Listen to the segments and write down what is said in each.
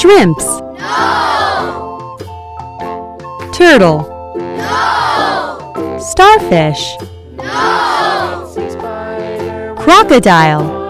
Shrimps. No! Turtle. No! Starfish. No! Crocodile.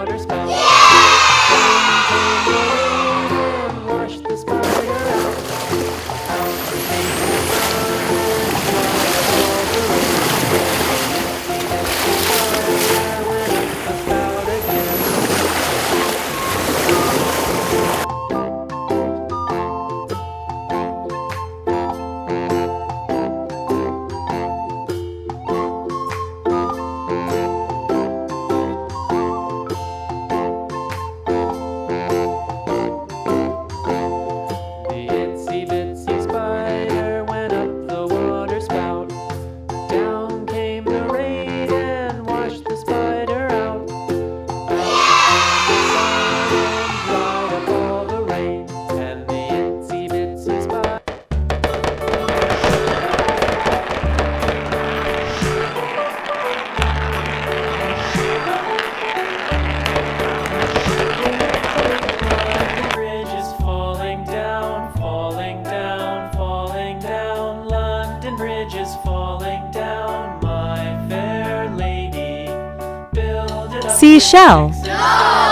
Seashell. No!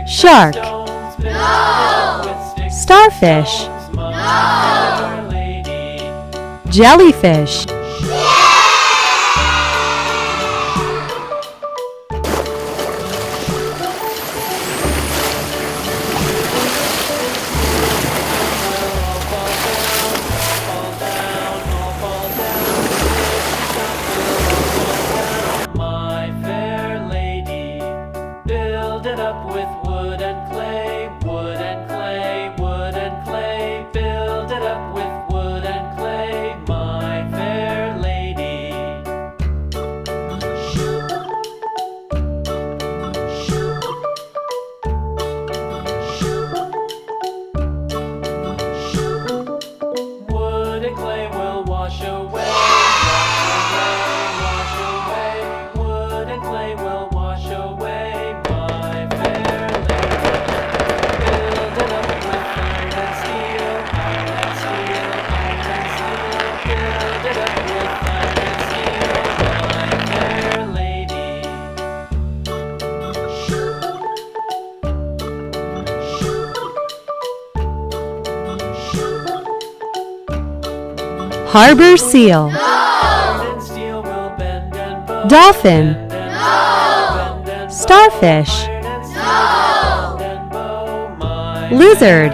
Shark. No! Starfish. No! Jellyfish. Build it up with wood and clay, wood and clay, wood and clay. Build it up with wood and clay, my fair lady. Wood and clay will wash away, wash away, wash away. Wood and clay will wash away. Harbor seal. Dolphin. Starfish. Lizard.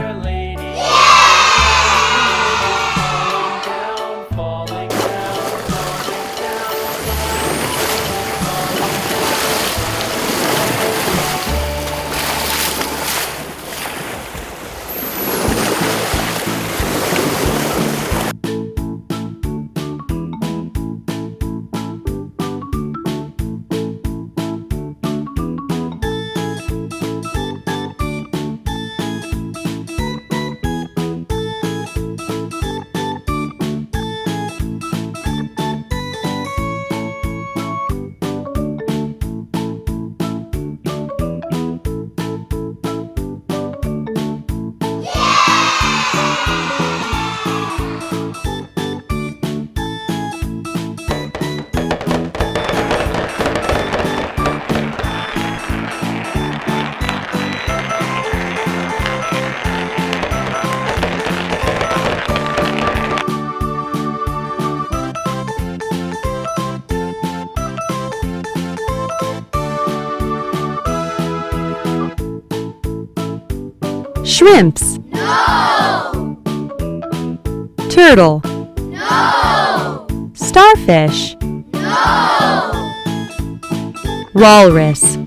Shrimps. No! Turtle. No! Starfish. No! Walrus.